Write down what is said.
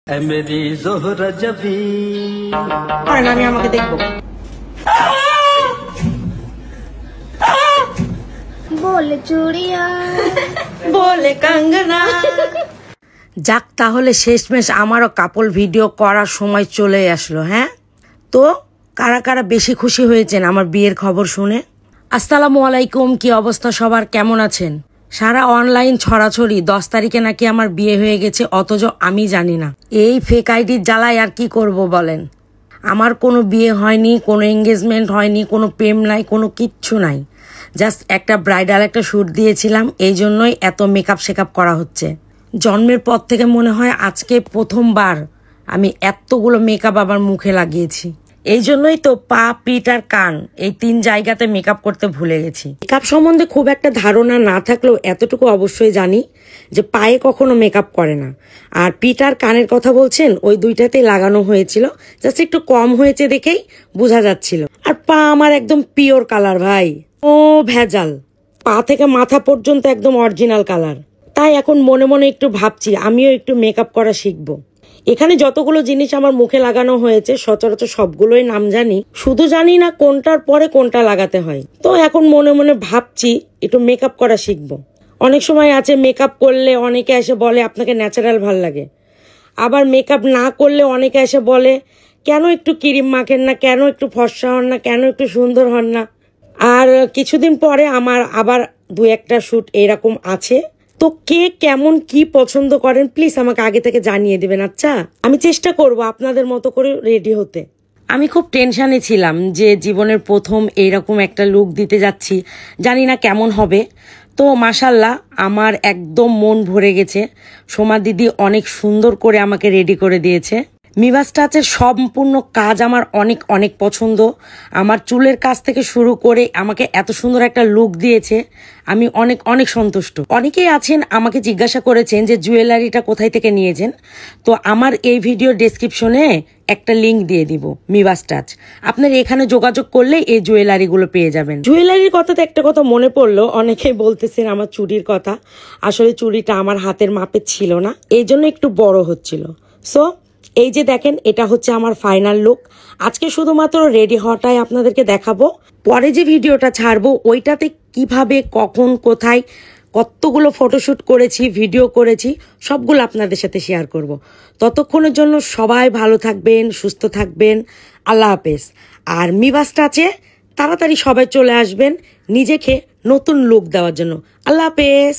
मेरी जोहरा जबी আমি আমাকে দেখবো बोले चूड़िया বলে কাঙ্গনা। যাক তাহলে শেষমেশ আমারও কাপল ভিডিও করার সময় চলে আসলো। হ্যাঁ, তো কারা কারা বেশি খুশি হয়েছেন আমার বিয়ের খবর শুনে? আসসালামু আলাইকুম, কি অবস্থা সবার, কেমন আছেন? সারা অনলাইন ছড়াছড়ি 10 তারিখে নাকি আমার বিয়ে হয়ে গেছে, অথচ আমি জানি না। এই ফেক আইডির জ্বালায় আর কি করব বলেন। আমার কোনো বিয়ে হয়নি, কোনো এঙ্গেজমেন্ট হয়নি, কোনো প্রেম নাই, কোনো কিচ্ছু নাই। জাস্ট একটা ব্রাইডাল একটা শ্যুট দিয়েছিলাম, এই জন্যই এত মেকআপ শেকআপ করা হচ্ছে। জন্মের পর থেকে মনে হয় আজকে প্রথমবার আমি এতগুলো মেকআপ আবার মুখে লাগিয়েছি। এই জন্যই তো পা, পিঠ আর কান এই 3 জায়গাতে মেকআপ করতে ভুলে গেছি। মেকআপ সম্বন্ধে খুব একটা ধারণা না থাকলেও এতটুকু অবশ্যই জানি যে পায়ে কখনো মেকআপ করে না। আর পিঠ আর কানের কথা বলছেন, ওই দুইটাতেই লাগানো হয়েছিল, জাস্ট একটু কম হয়েছে দেখেই বোঝা যাচ্ছিল। আর পা আমার একদম পিওর কালার ভাই, ও ভেজাল, পা থেকে মাথা পর্যন্ত একদম অরিজিনাল কালার। তাই এখন মনে মনে একটু ভাবছি আমিও একটু মেকআপ করা শিখবো। এখানে যতগুলো জিনিস আমার মুখে লাগানো হয়েছে সচরাচর সবগুলোই নাম জানি, শুধু জানি না কোনটার পরে কোনটা লাগাতে হয়। তো এখন মনে মনে ভাবছি একটু মেকআপ করা শিখবো। অনেক সময় আছে মেকআপ করলে অনেকে এসে বলে আপনাকে ন্যাচারাল ভাল লাগে, আবার মেকআপ না করলে অনেকে এসে বলে কেন একটু ক্রিম মাখেন না, কেন একটু ফর্সা হন না, কেন একটু সুন্দর হন না। আর কিছুদিন পরে আমার আবার 2-1টা শ্যুট এরকম আছে। তো কে কেমন কি পছন্দ করেন প্লিজ আমাকে আগে থেকে জানিয়ে দিবেন। আচ্ছা, আমি চেষ্টা করব আপনাদের মতো করে রেডি হতে। আমি খুব টেনশনে ছিলাম যে জীবনের প্রথম এইরকম একটা লুক দিতে যাচ্ছি, জানি না কেমন হবে। তো মাশাল্লাহ আমার একদম মন ভরে গেছে। সোমা দিদি অনেক সুন্দর করে আমাকে রেডি করে দিয়েছে। মিভাস টাচের সম্পূর্ণ কাজ আমার অনেক অনেক পছন্দ। আমার চুলের কাজ থেকে শুরু করে আমাকে এত সুন্দর একটা লুক দিয়েছে, আমি অনেক অনেক সন্তুষ্ট। অনেকেই আছেন আমাকে জিজ্ঞাসা করেছেন যে জুয়েলারিটা কোথায় থেকে নিয়েছেন। তো আমার এই ভিডিও ডেসক্রিপশনে একটা লিংক দিয়ে দিব, মিভাস টাচ। আপনার এখানে যোগাযোগ করলে এই জুয়েলারিগুলো পেয়ে যাবেন। জুয়েলারির কথাতে একটা কথা মনে পড়লো, অনেকেই বলতেছেন আমার চুড়ির কথা। আসলে চুড়িটা আমার হাতের মাপের ছিল না, এই জন্য একটু বড় হচ্ছিল। সো এই যে দেখেন, এটা হচ্ছে আমার ফাইনাল লুক। আজকে শুধুমাত্র রেডি হওয়াটাই আপনাদেরকে দেখাবো। পরে যে ভিডিওটা ছাড়বো ওইটাতে কিভাবে, কখন, কোথায়, কতগুলো ফটোশুট করেছি, ভিডিও করেছি, সবগুলো আপনাদের সাথে শেয়ার করব। ততক্ষণের জন্য সবাই ভালো থাকবেন, সুস্থ থাকবেন। আল্লাহ হাফেজ। আর মিভাস টাচে তাড়াতাড়ি সবাই চলে আসবেন নিজেকে নতুন লুক দেওয়ার জন্য। আল্লাহ হাফেজ।